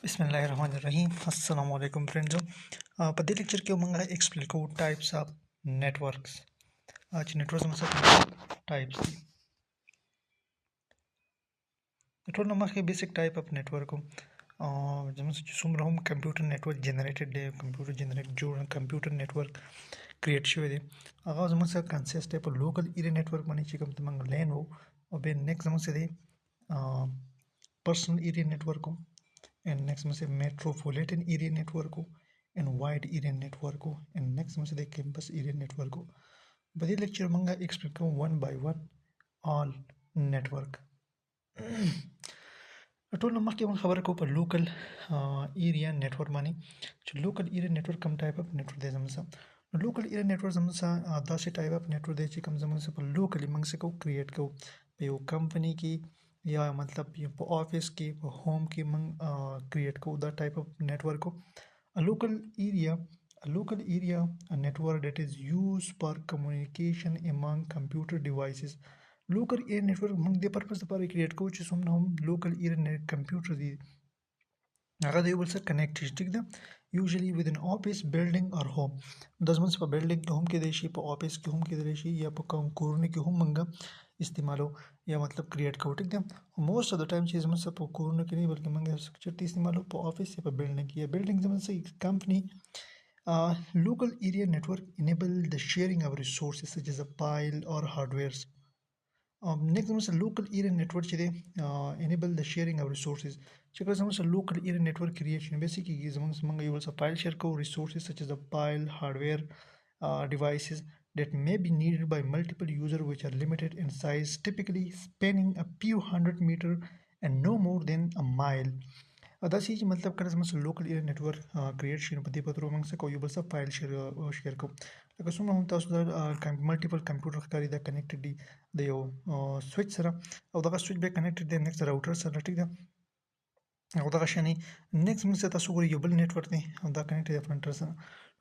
बिस्मिल्लाहिर्रहमानिर्रहीम अस्सलाम वालेकुम फ्रेंड्स په دې لیکچر کې موږ ایکسپلین کوو ټایپس اف نیټورکس چې نیټورک څه ټایپس دي ټول نو مخکې بیسیک ټایپ اف نیټورک زموږ چې څومره هم کمپیوټر نیټورک جنریټډ دی کمپیوټر جنریټ جوړ کمپیوټر نیټورک کریټ شوی دی هغه زموږ سره کنسیسټ دی په لوکل ایریا نیټورک باندې چې کوم موږ لین وو او به نیکسټ زموږ سره دی پرسنل ایریا نیټورک and next must say metropolitan area network and wide area network and next must say campus area network but the lecture manga explain one by one all network ټول نو مخکې مون خبره کوو په لوکل ایریا نیټورک باندې چې لوکل ایریا نیټورک کوم ټایپ اف نیټورک دی زموږ سره لوکل ایریا نیټورک زموږ سره داسې ټایپ اف نیټورک دی چې کوم زموږ سره په لوکلی موږ څه کوو کریټ کوو په یو کمپنی کې یا مطلب په آفیس کې په هوم کې موږ کریټ کوو دا ټایپ اف نیټورک local area a network that is used for communication among computer devices local area network موږ د پرپس لپاره کریټ کوو چې څومره هم local area کمپیوټر دي هغه د یو بل سره کنیکټ شي ټیک ده یوزلی ود ان آفیس بلډینګ اور هوم د زموږ په بلډینګ کې هم کېدای شي په آفیس کې هم کېدای شي یا په کوم کورونه کې هم موږ استعمالو یا مطلب کریټ کوو ټیک ده موست اف د ټایم چې زموږ په کورونه کې نه بلکې موږ چرته استعمالو په آفیس یا په بلډینګ کې یا بلډینګ زموږ کمپنی local area network enable the sharing of resources such as a file or hardwares next زموږ local area network چې دی enable the sharing of resources چې کله زموږ local area network creation basically زموږ یو بل سره file share کوو resources such as a file hardware devices that may be needed by multiple users which are limited in size typically spanning a few hundred meter and no more than a mile دا چې مطلب کله زموږ لوکل ایریا نیټورک کریټ شي په دې په تر موږ څه کوو یو بل سره فایل شیر کوو لکه څومره هم تاسو د ملټیپل کمپیوټر ښکاري دا کنیکټډ دي د یو سویچ سره او دغه سویچ به کنیکټډ دی نیکسټ راوټر سره ټیک ده او دغه شانې نیکسټ موږ تاسو ګورئ یو بل نیټورک دی او دا کنیکټ دی فرنټر سره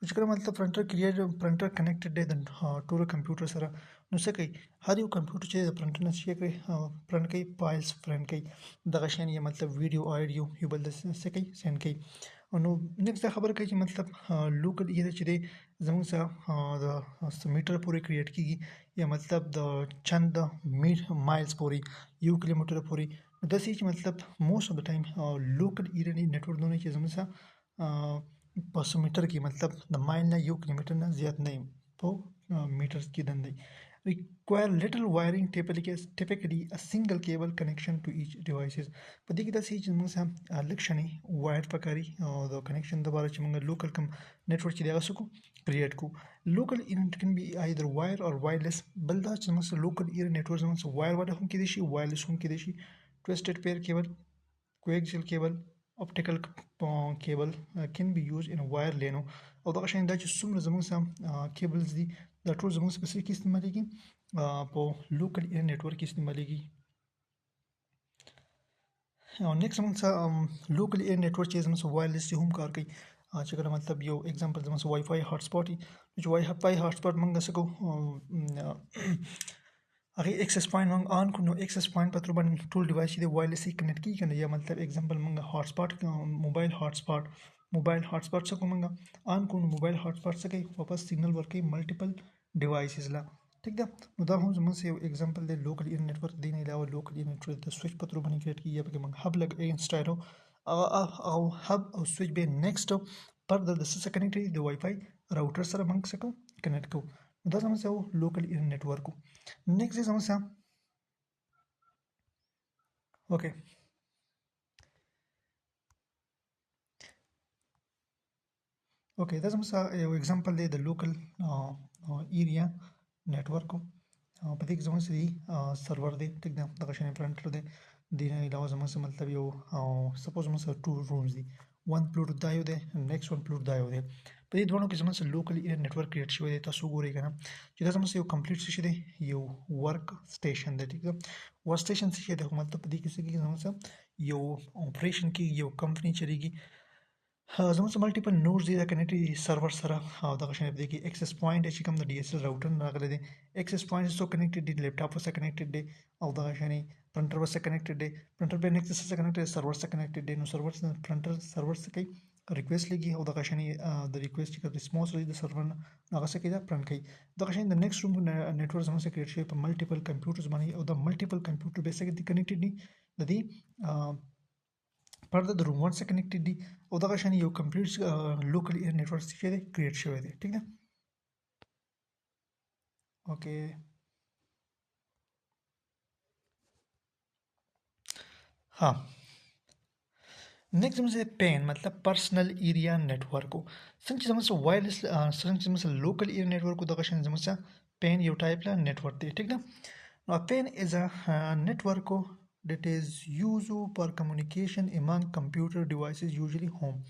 چې کله مطلب فرنټر کنیکټډ دی د ټول کمپیوټر سره نو څه کوي هر یو کمپیوټر چې د فرنټر نه شي کوي فرنټ کوي فایلز فرنټ کوي دغه شان یې مطلب ویډیو آډیو یو بل څه کوي سند کوي نو نیکسټ دا خبره کوي چې مطلب لوکل ایریا چې دی زموږ سره د میټر پورې کریټ کیږي یا مطلب د چند مایلز پورې یو کیلومتر پورې داسې چې مطلب موست اف د ټایم لوکل ایریا نیټورک دونه چې زموږ سره په 100 میټر کې مطلب د مایل نه یو کیلومتر نه زیات نه په میټر کې دندې require little wiring typically a single cable connection to each devices په دې کې داسې چې موږ سره لکشنې وایر پکاري او د کنیکشن د لپاره چې موږ لوکل کم نیټورک چې دغه سکو کریټ کو لوکل ایریا کین بي either wire or wireless بل دا چې موږ لوکل ایریا نیټورک موږ وایر ولا هم کېدای شي وایرلس هم کېدای شي twisted pair cable coaxial cable optical cable can be used in a wire LAN او دغه شان دا چې څومره زموږ سره کیبلز دي دا ټول زموږ په څه کې استعمالېږي په لوکل ایریا نیټورک کې استعمالېږي او نیکسټ موږ سره لوکل ایریا نیټورک چې زموږ وایرلس هم کار کوي چې کله مطلب یو اگزامپل زموږ وای فای هاټ سپاټ چې وای فای هاټ سپاټ موږ څه کوو هغه ایکسس پوینټ موږ آن کو نو ایکسس پوینټ په تر باندې ټول ډیوایس دی وایرلس کنیکټ کیږي کنه یا مطلب اگزامپل موږ هاټ سپاټ موبایل هاټ سپاټ څه کوم موږ آن کو نو موبایل هاټ سپاټ څه کوي واپس سیګنل ورکوي ملټیپل ډیوایسز لا ټیک ده نو دا هم زموږ یو اگزامپل دی لوکل ایریا نیټورک دی نه علاوه لوکل ایریا نیټورک د سویچ په تر باندې کریټ کیږي په موږ هب لګ انسټالو او هب او سویچ به نیکسټ پر د څه کنیکټ دی د وای فای راوټر سره موږ څه کوو کنیکټ کوو دا زموږ یو لوکل ایریا نیټورک نیکسټ زموږ اوکې اوکې دا زموږ یو اگزامپل دی د لوکل ایریا نیټورک په دې کې زموږ دی سرور دی ټیک ده دغه شان پرنټر دی د نه علاوه زموږ مطلب یو سپوز موږ سره ټو رومز دي وان فلور دا یو دی نیکسټ وان فلور دا یو دی په دې دوه کې زموږ لوکل ایریا نیټورک کریټ شوی دی تاسو ګورئ کنه چې دا زموږ یو کمپلیټ شي دی یو ورک سټیشن دی ټیک ده ورک سټیشن څه دی مطلب په دې کې څه کې زموږ یو اپریشن کې یو کمپنی چلیږي زموږ څخه ملټیپل نوډز دي دا کنیکټ دي سرور سره او دغه شان دی کې ایکسس پوینټ چې کوم د ډي اس ال راوټر راغلی دی ایکسس پوینټ سو کنیکټډ دي لیپټاپ سره کنیکټډ دي او دغه شان پرنټر سره کنیکټډ دي پرنټر په نیکسس سره کنیکټډ دي سرور سره کنیکټډ دي نو سرور سره پرنټر سرور سره کوي ریکویسټ لګي او دغه شان د ریکویسټ چې ریسپانس لري د سرور نه هغه څه کوي دا پرنټ کوي دغه شان د نیکسټ روم نتورک زموږ سره کریټ شوی په ملټیپل کمپیوټرز باندې او د ملټیپل کمپیوټر به سره کنیکټډ دي د دې پرده د روم 1 سره کنیکټډ دي او دغه شان یو کمپلیټ لوکل ایر نتورک چې دی کریټ شوی دی ٹھیک ده اوکې ها नेक्स्ट मुझे पेन मतलब personal area network को څنګه چې زموږ وایرلس څنګه چې زموږ لوکل ایر नेटवर्क کو دغه شان زموږ पेन یو ټایپ لا नेटवर्क دی ٹھیک ده نو pen is a network that is used for communication among computer devices usually home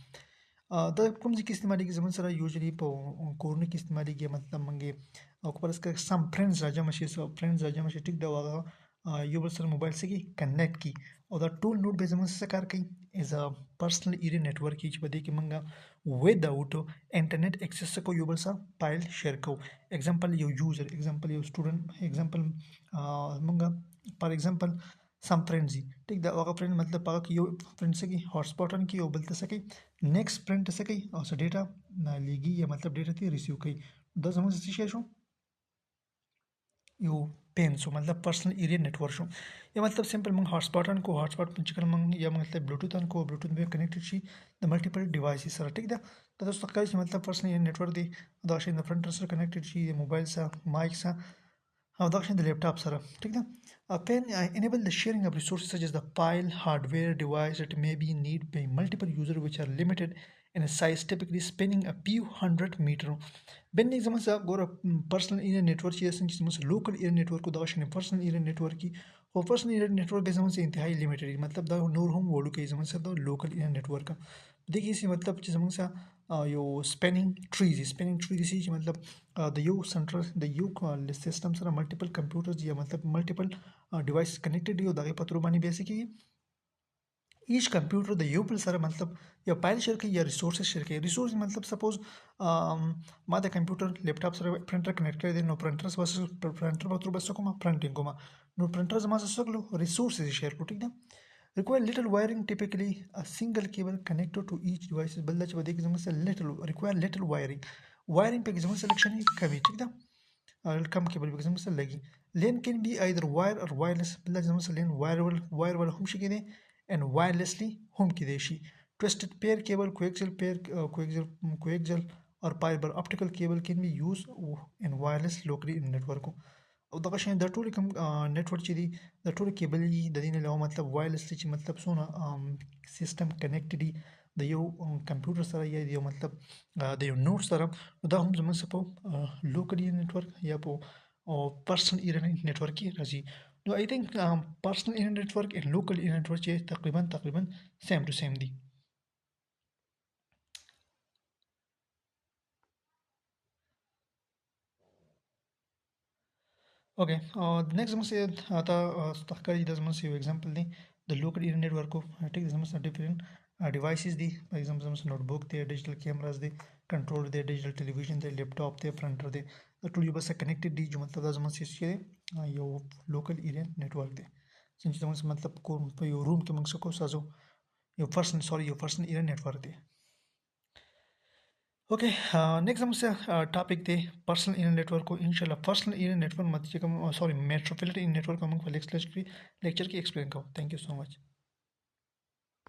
دا کوم ځای کې استعمالېږي زموږ سره یوزلی په کورونو کې استعمالېږي مطلب منګې او په پرس کې سم فرندز راجمع شي سو فرندز راجمع شي ټیک دا واغه یو بل سره موبایل سره کنیکټ کی او دا ټول نوټ به زموږ سره کار کوي از ا پرسنل ایریا نتورک چې په دې کې منګه وداوټ انټرنیټ اکسس کو یو بل سره فایل شیر کو एग्जांपल یو یوزر एग्जांपल یو سټوډنټ एग्जांपल منګه فار एग्जांपल سم فرندز دي ټیک دا هغه فرند مطلب هغه یو فرند سکی هاټ سپاټ ان کی او بل ته سکی نیکسٹ فرند ته سکی او څه ډیټا لګي یا مطلب ډیټا تی ریسیو کوي دا زموږ څه شي شو یو پین شو مطلب personal area network شو یا مطلب سمپل موږ هاټ سپاټ ان کو هاټ سپاټ په چکر موږ یا مطلب بلوټوث ان کو بلوټوث به کنیکټډ شي د ملټیپل ډیوایسز سره ټیک ده دا تاسو ته کوي چې مطلب personal area network دی دا شي د فرنټر سره کنیکټډ شي د موبایل سره مایک سره او دا شي د لیپټاپ سره ټیک ده pen enable the sharing of resources such as the file hardware device that may be need by multiple users which are limited in a size typically spanning a few hundred meter بین زموږ سره ګوره پرسنل ایریا نتورک چې څنګه چې زموږ لوکل ایریا نتورک دا شنه پرسنل ایریا نتورک کی او پرسنل ایریا نتورک به زموږ انتهایی لیمیټډ مطلب دا نور هم وړو کې زموږ سره د لوکل ایریا نتورک دغه څه مطلب چې زموږ سره یو سپینینګ ټری دي چې مطلب د یو سنټر د یو سیستم سره ملټیپل کمپیوټرز یا مطلب ملټیپل ډیوایس کنیکټډ دي او دغه پترو باندې بیسیکلی ایچ کمپیوټر د یو بل سره مطلب یا فایل شیر کوي یا ریسورسز شیر کوي ریسورس مطلب سپوز ما د کمپیوټر لیپټاپ سره پرنټر کنیکټ کړی دی نو پرنټر سره پرنټر به تر بس کومه پرنټینګ کومه نو پرنټر زما سره سګلو ریسورسز شیر کړو ټیک ده require little wiring typically a single cable connected to each device بل چې بده کې زموږ سره little require little wiring په کې زموږ سلیکشن کوي ټیک ده کم کیبل به زموږ سره لګي LAN can be either wire or wireless بل چې زموږ سره LAN wire هم شي کېدی and wirelessly هم کېدی شي twisted pair cable coaxial or fiber optical cable can be used in wireless locally in network او دغه شین د ټولو کوم نتورک چې دی د ټولو کیبل دی د دې نه علاوه مطلب وایرلس چې مطلب سونه سیستم کنیکټ دی د یو کمپیوټر سره یا یو مطلب د یو نوټ سره دا هم زموږ په لوکل نتورک یا په پرسنل ایریا نتورک کې راځي نو آی تھنک پرسنل ایریا نتورک او لوکل ایریا نتورک چې تقریبا سیم ټو سیم دي Okay, the next زموږ سره تخکاری د زموږ یو एग्जांपल دی د لوکل ایریا نتورک ټیک زموږ سره ډیفرنٹ ډیوایسز دي فار ایگزامپل زموږ نوٹ بک دی ډیجیټل کیمراز دی کنټرول دی ډیجیټل ټلویزیون دی لیپټاپ دی پرنټر دی د ټول یو بس کنیکټډ دی جو مطلب دا زموږ سره یو لوکل ایریا نتورک دی څنګه زموږ مطلب کوم په یو روم کې موږ څه کو سازو یو پرسنل ایریا نتورک دی اوکې نیکسٹ زموږ سره ټاپک دی پرسنل ایریا نتورک کو ان شاء الله پرسنل ایریا نتورک مت چې کوم سوري میټروپولیټن نتورک موږ په لیکچر کې ایکسپلین کوو ثانک یو سو مچ